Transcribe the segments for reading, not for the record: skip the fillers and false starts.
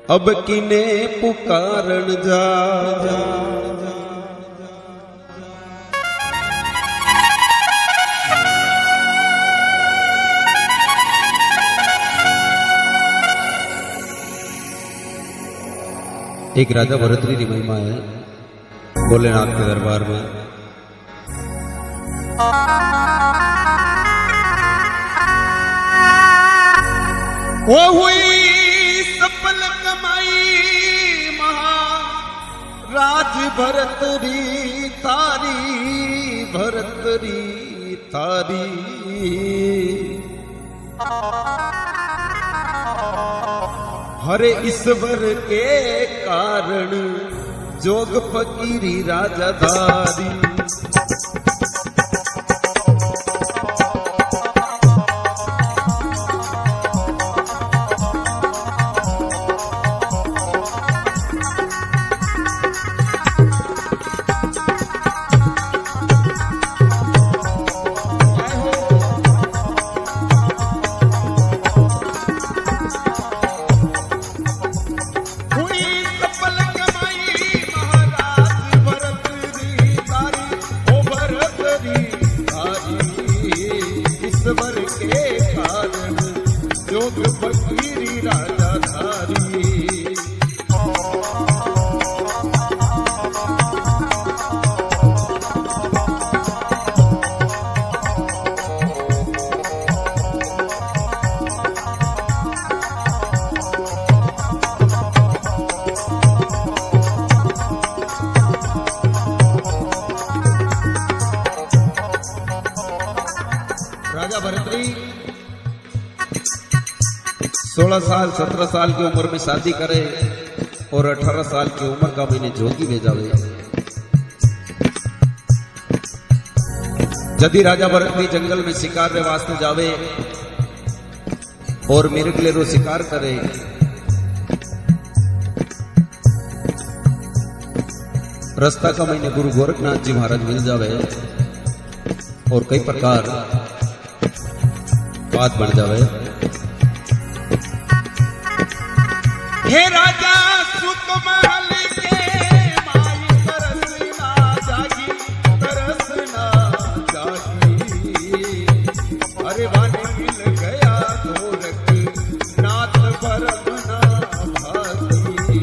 अब किने पुकारन जा, एक राजा भरतरी की महिमा है भोलेनाथ के दरबार में। वो हुई सफल कमाई महाराज भरतरी तारी, भरतरी तारी। हरे ईश्वर के कारण जोग फकीरी राजाधारी। ईश्वर के कारण जोग फकीरी राजाधारी। राजा भरतरी 16 साल 17 साल की उम्र में शादी करे और 18 साल की उम्र का मैंने जोगी भेजावे। यदि राजा भरतरी जंगल में शिकार रे वास्ते जावे और मेरे के लिए रो शिकार करे, रास्ता का मैंने गुरु गोरखनाथ जी महाराज मिल जावे और कई प्रकार बात बन जावे। हे राजा सुकमल के माई तरस ना जागी, तरस ना जागी। अरे वाने मिल गया गोरख नाथ परम ना भागी।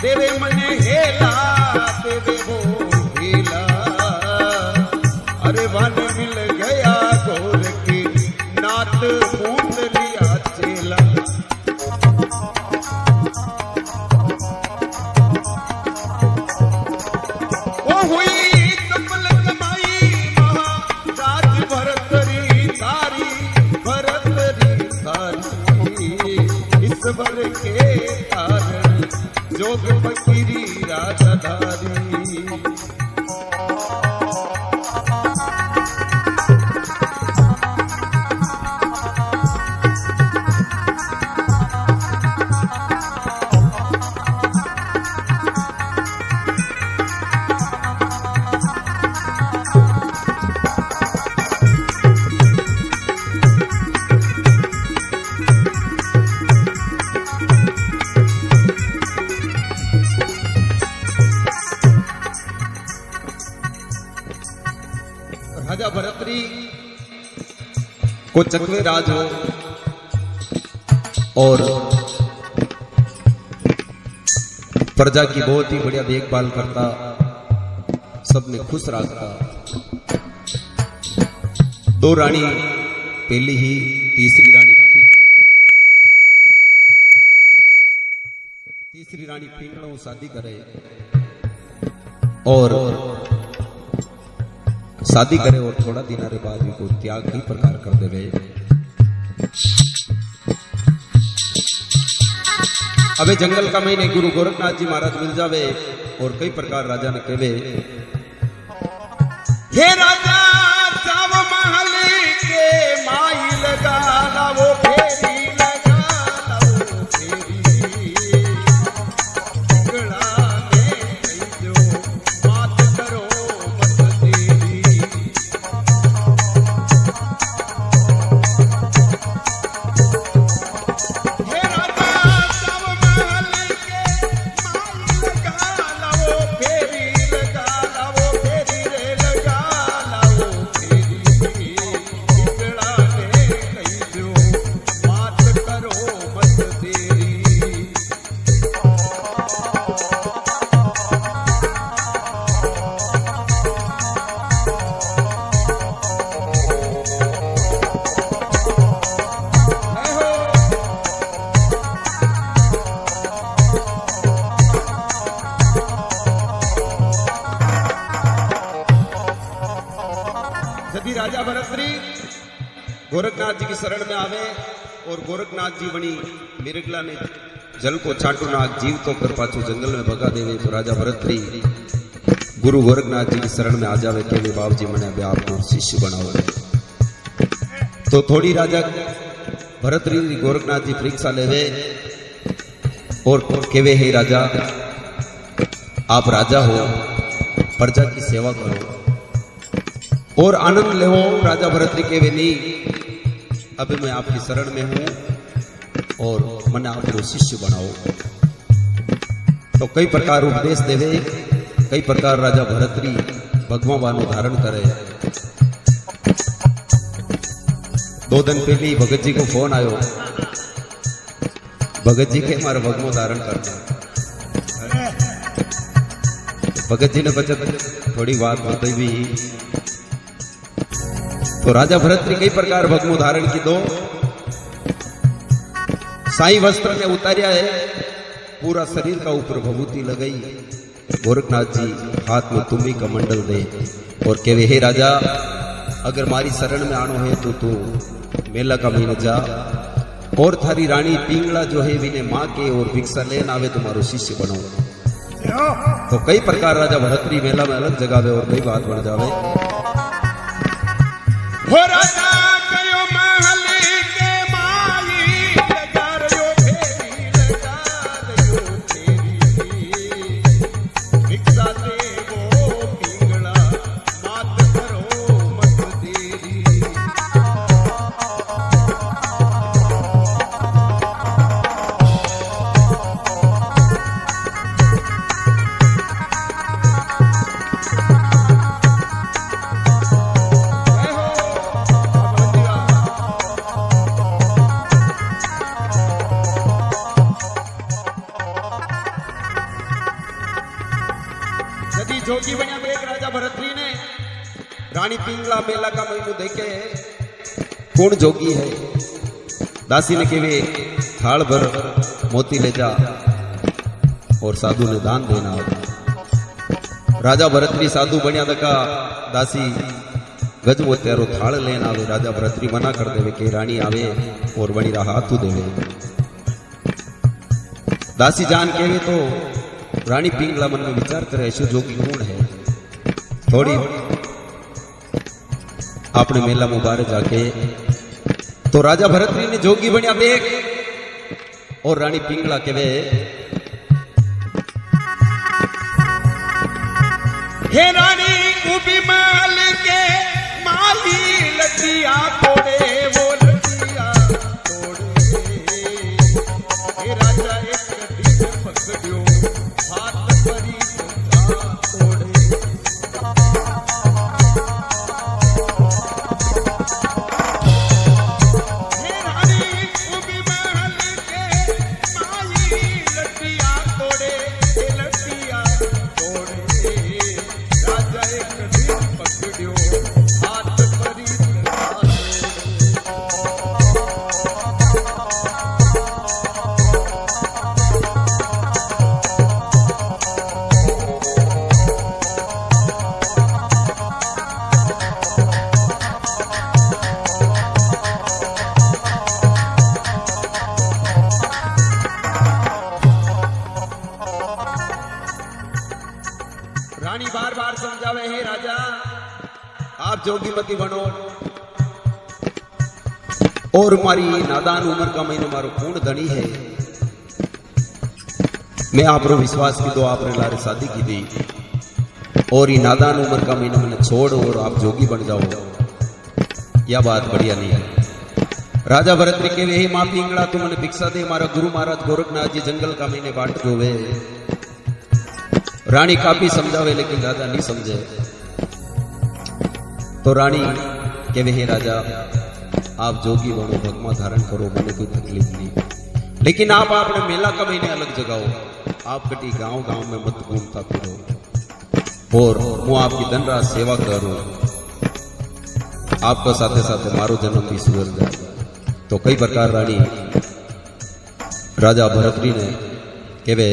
तेरे मने हेला तेरे वो हेला। अरे वन मिल गया गोरख नाथ पूत लिया चेला। वो हुई सफल कमाई महाराज भरतरी तारी, भरतरी तारी। ईश्वर के कारण जोग फकीरी राजाधारी। राजा भरतरी को चकवे राज हो और प्रजा की बहुत ही बढ़िया देखभाल करता, सबने खुश रखता। 2 रानी पहली ही, तीसरी रानी पिंगलों शादी करे और शादी करे और थोड़ा दिन बाद भी को त्याग ही प्रकार कर दे। अबे जंगल का महीने गुरु गोरखनाथ जी महाराज मिल जावे और कई प्रकार राजा ने कहवे, हे राजा जाव महल के माई लगा लाओ फेरी लगा लाओ फेरी पिंगला ने कही दो बात करो मत देरी। हे राजा जाव महल के माई लगा लाओ फेरी लगा लाओ फेरी रे लगा लाओ फेरी पिंगला ने कही दो बात करो मत देरी। यदि राजा भरतरी गोरखनाथ जी की शरण में आवे और गोरखनाथ जी बनी मिरगला ने जल को छाटू नाग जीव तो कर पाछू जंगल में भगा देवे, तो राजा भरतरी गुरु गोरखनाथ जी की शरण में आ जावे के बाबू जी मैंने अभी आपको शिष्य बनाओ। तो थोड़ी राजा भरतरी गोरखनाथ जी परीक्षा लेवे और केवे, हे राजा आप राजा हो, प्रजा की सेवा करो और आनंद लेवो। राजा भरतरी केवे नहीं, अभी मैं आपकी शरण में हूं और मैंने आपको शिष्य बनाओ। तो कई प्रकार उपदेश देवे, कई प्रकार राजा भरतरी भगवा बानो धारण करे। 2 दिन पहले ही भगत जी को फोन आयो, भगत जी के हमारा भगवा धारण करना। भगत जी ने बचत थोड़ी बात बताई भी, तो राजा भरतरी कई प्रकार भगमो धारण की दो। साई वस्त्र ने उतारिया है, पूरा शरीर का ऊपर भभूति लगाई। गोरखनाथ जी हाथ में तुम्ही का मंडल दे और कहवे, हे राजा अगर मारी शरण में आनो है तो तू मेला का महीने जा और थारी रानी पिंगला जो है विने माँ के और भिक्षा लेन आवे तुम्हारो शिष्य बनो। तो कई प्रकार राजा भरतरी मेला में अलग जगावे और कई बात बन जावे। हो राजा कयो महल के माई लगा रयो फेरी लगा रयो फेरी भिक्षा देवो पिंगला बात करो मत देरी। जोगी बनिया एक राजा भरतरी ने रानी पिंगला मेला का महीनू देखे कौन जोगी है। दासी ने केवे थाल भर मोती ले जा और साधु ने दान देना। राजा भरतरी साधु बनिया दका दासी गज मोत्यारो थाल लेन आवे। राजा भरतरी मना कर देवे के रानी आवे और बनी रहा हाथू देवे। दासी जान केवे तो रानी पिंगला मन में विचार करे ऐसे जोगी कौन है। थोड़ी आपने मेला मुबारक जाके तो राजा भरतरी ने जोगी बनिया देख और रानी पिंगला केवे, हे रानी उबी महल के माली लटिया तोड़े वो लटिया तोड़े। हे राजा एक गड्डी से पकड़ियो हाथ करी तोड़े। हे रानी उबी महल के माली लटिया तोड़े लटिया तोड़े। राजा एक गड्डी पकड़ियो हाथ करी रानी बार बार समझावे, हे राजा आप जोगी मती बनो और मारी नादान उम्र का महीने मारो पूर्ण धनी है। मैं आप रो विश्वास की दो आपने लारे शादी की दी और ये नादान उम्र का महीना मैंने छोड़ और आप जोगी बन जाओ, यह बात बढ़िया नहीं है। राजा भरतरी के वे माँ पिंगला तू मैंने भिक्षा दे, हमारा गुरु महाराज गोरखनाथ जी जंगल का महीने बाट जो वे। रानी काफी समझावे लेकिन राजा नहीं समझे, तो रानी के वे हे राजा आप जोगी बनो, भगवा धारण करो, मैंने कोई तकलीफ नहीं, लेकिन आप अपने मेला का महीने अलग जगाओ, आप कटी गांव गांव में मत घूमता फिरो और मैं आपकी दिन रात सेवा करूं, आपका साथे साथे मारो जन्म भी सुधर जाए। तो कई प्रकार रानी राजा भरतरी ने केवे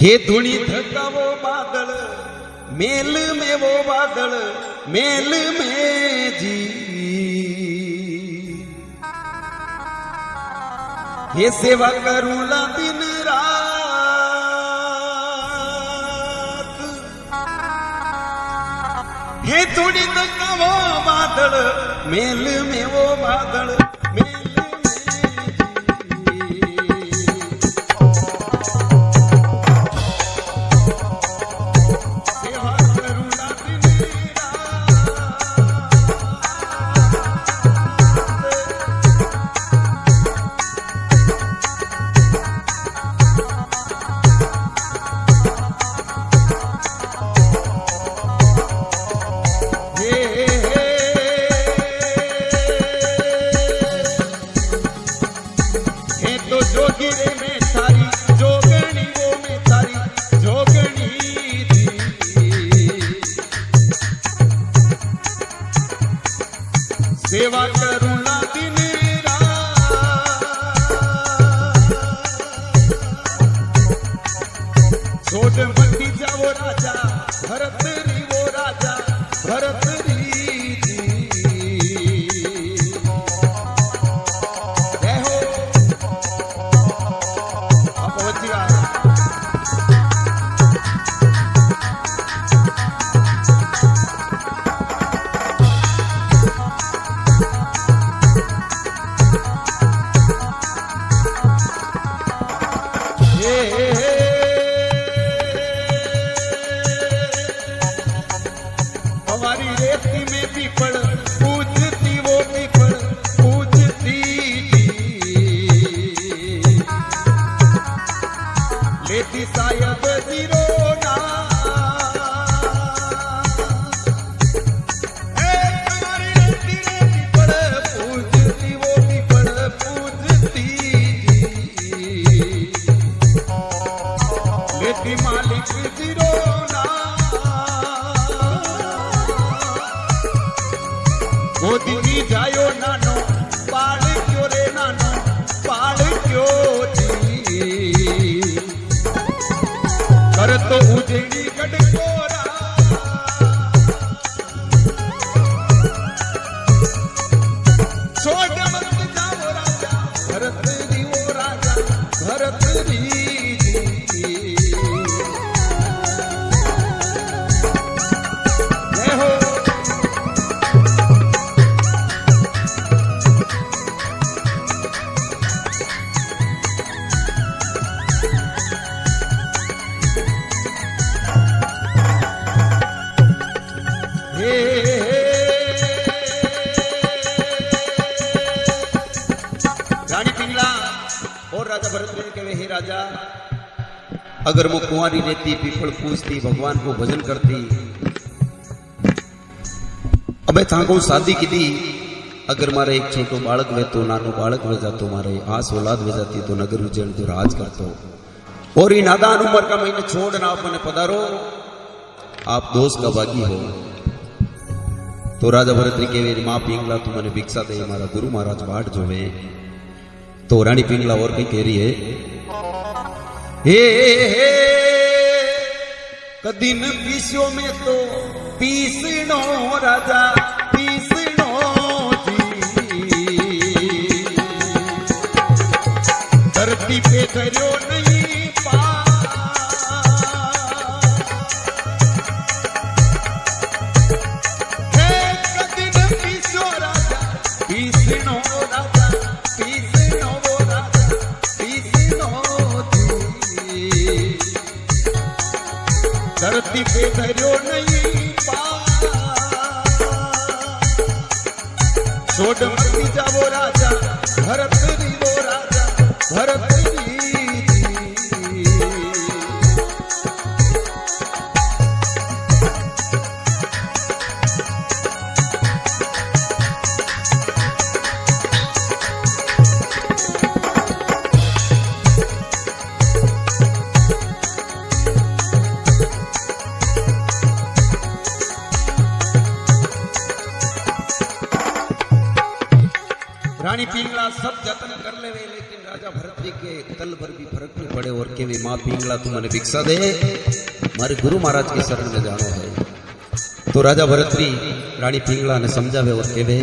हे धुनी धक्का वो बादल मेल में, वो बादल मेल में जी, हे सेवा करूला दिन रात, हे थोड़ी धक्का वो बादल मेल में, वो बादल मेल सेवा करूला दिन छोटे बंदी जाओ राजा भरतरी, वो राजा भरतरी जय हो आप बच्चिया हमारी रेती में पीपल पूजती, वो पीपल पूजती, लेती सायब जीरोना, हमारी रेती में पीपल पूजती, वो पीपल पूजती, लेती मालिक जीरोना, मोदी जायो नानो पाल क्यों रे, नानो पाल क्यों जी, कर तो उजड़ी गडकोरा, छोड़ मत जाओ राजा भरतरी, वो राजा भरतरी जय हो। रानी पिंगला और राजा भरतरी ने कहे हे राजा अगर वो कुंवारी रहती, पीपल पूजती, भगवान को भजन करती, अबे था को शादी की दी, अगर मारे एक छोटो बालक वे तो नानो बालक वे जातो, मारे आस औलाद वे जाती तो नगर उज्जैन तो राज करतो, और ये नादान उम्र का महीने छोड़ना आप मैंने पधारो, आप दोस्त का बागी हो। तो राजा भरतरी के माँ पिंगला तू मैंने भिक्षा दे, हमारा गुरु महाराज बाट जो है। तो रानी पिंगला और कहीं कह रही है, हे कदिन पीसो में तो पीसनो राजा पीसनो जी, धरती पे करो नहीं पार, पे धर्यो नहीं छोड़ मती जावो राजा भरत री वो राजा भरत री रानी पिंगला सब जतन कर लेवे लेकिन राजा भरत जी के तल भर भी फर्क नहीं पड़े और के माँ पिंगला तू मने भिक्षा दे मारे गुरु महाराज के शरण में जानो है। तो राजा भरत जी रानी पिंगला ने समझावे और केवे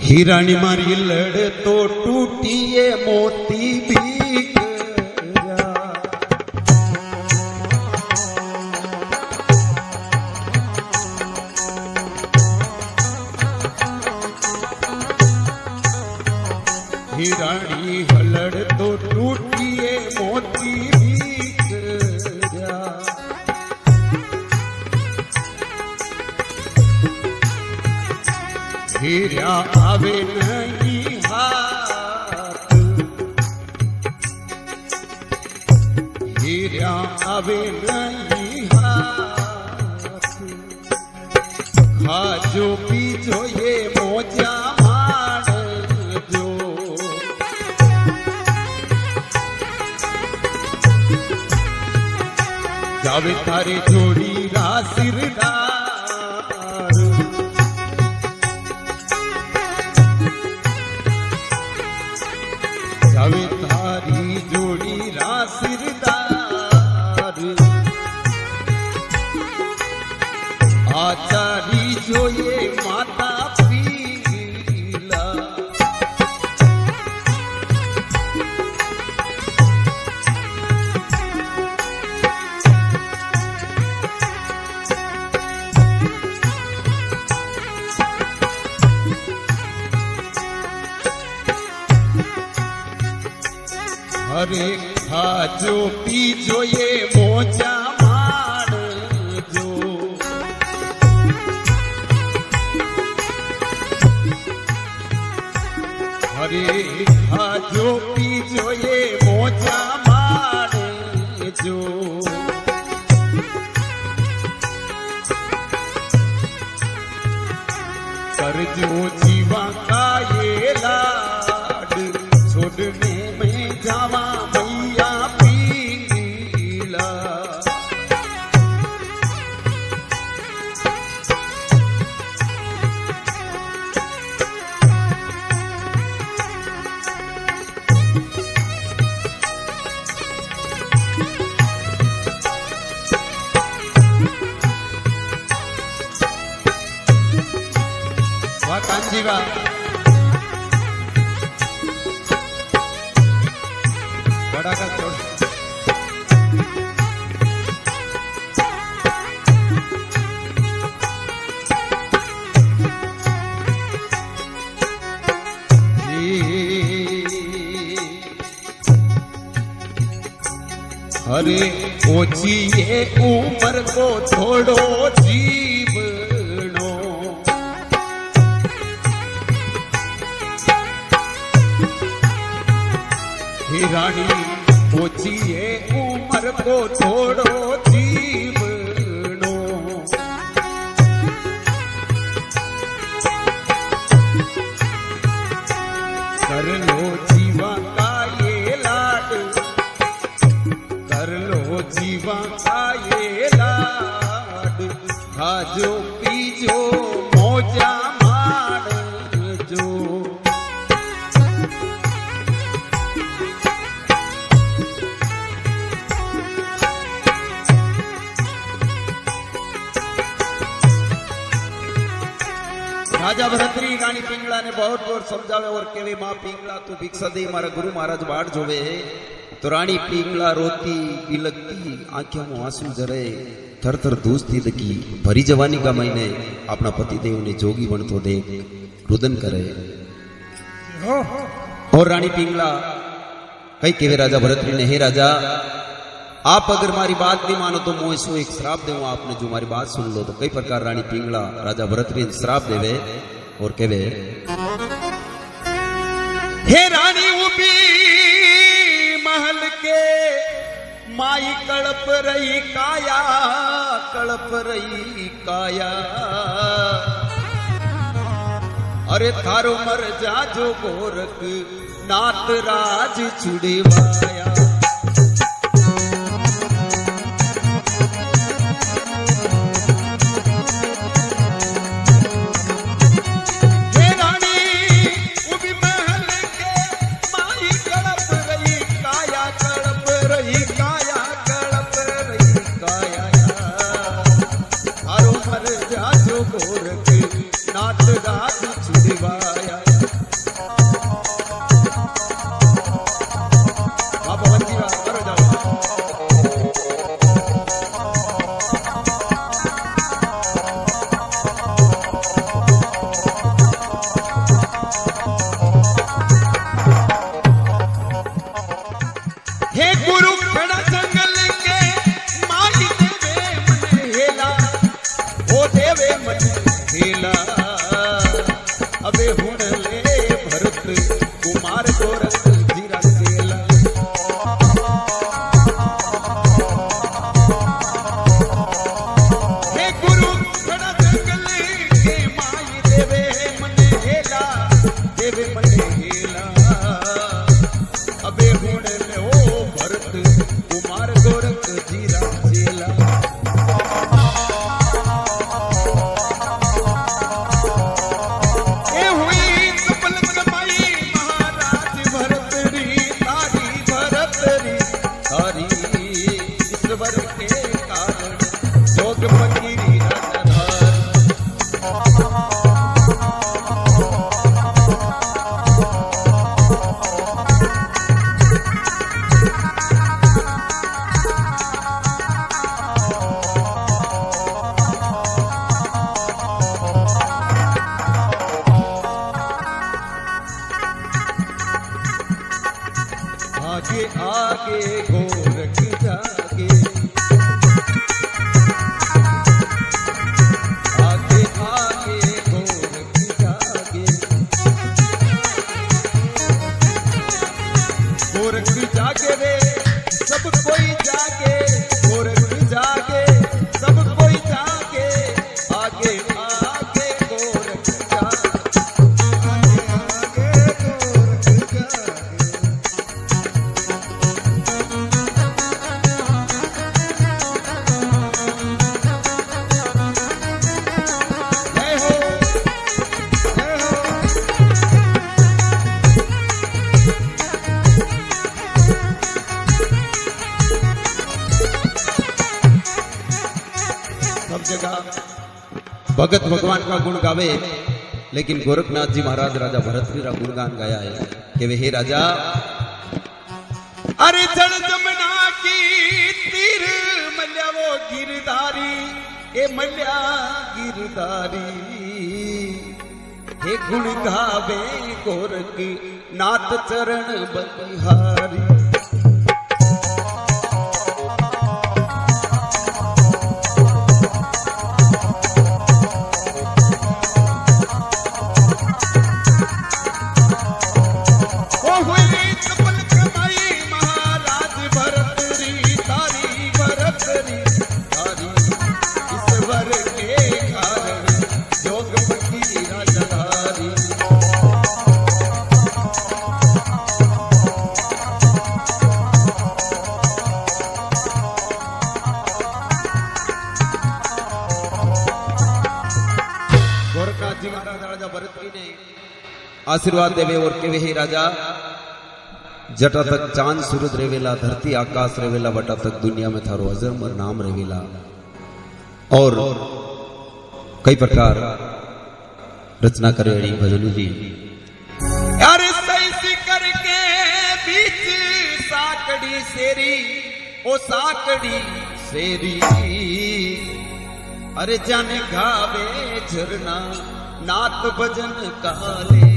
ही रानी मारी लड़ तो टूटिए मोती भी रानी हलड़ तो टूटिए मोती भीख जा हीरा आवे नहीं हाथ हीरा आवे नहीं हाथ खाजो पीजो ये मोजा जावे थारे जोड़ी रासिरदार जावे थारी जोड़ी रासिरदार आचारी जो ये माता पीला अरे खाजो पीजो ये मोजा मार जो अरे खाजो पीजो ये मोजा मार जो कर जो जीवा का ये लाड छोड़ने में जावा मैया पीला वाह कांजी वाह बड़ा का छोड़ अरे ओछी ये उम्र को थोड़ो जीवनो ही रानी ओछी ये उम्र को थोड़ो जीवनो कर लो जीवा का ये लाड कर लो जीवा का ये लाड खाजो पीजो मोजा मार जो राजा भरतरी रानी पिंगला ने बहुत बहुत समझावे और केवे माँ पिंगला तू भिक्षा दे मारा गुरु महाराज बाट जोवे तो रानी पिंगला रोती बिलकती आंखों में आंसू जरे थर थर दूसती लगी भरी जवानी का महीने अपना पतिदेव ने जोगी बनतो देख रुदन करे और रानी पिंगला कई केवे राजा भरतरी ने, हे राजा आप अगर हमारी बात नहीं मानो तो मैं इसको एक श्राप दूंगा, आपने जो हमारी बात सुन लो। तो कई प्रकार रानी पिंगला राजा भरतरी श्राप देवे और कहवे, हे रानी उबी महल के माई कड़प रही काया, कड़प रही काया, अरे थारो मर जा जो गोरख नाथ राज छुड़वाया। आगे आगे गोरख जागे, आगे आगे गोरख जागे, गोरख जागे रे सब कोई जागे, गोरख जागे सब कोई जागे, आगे आगे गोरख जागे, आगे आगे गोरख जागे। भगत भगवान का गुण गावे, लेकिन गोरखनाथ जी महाराज राजा भरतरी का गुणगान गाया है कि वे हे राजा, अरे जड़ जमुना की तीर मल्या वो गिरधारी, ए मल्या गिरधारी, हे गुण गावे गोरख नाथ चरण बलिहारी। आशीर्वाद देवे और केवे हे राजा, जटा तक चांद सूरज रेवेला, धरती आकाश रेवेला, बटा तक दुनिया में थारो अजरमर नाम रेवेला। और कई प्रकार रचना करे भजन जी, अरे सैसी करके बीच साकड़ी सेरी, ओ साकड़ी सेरी, अरे जाने गावे झरना नाथ भजन कालेरी।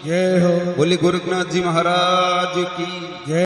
जय हो। बोली गोरखनाथ जी महाराज की जय।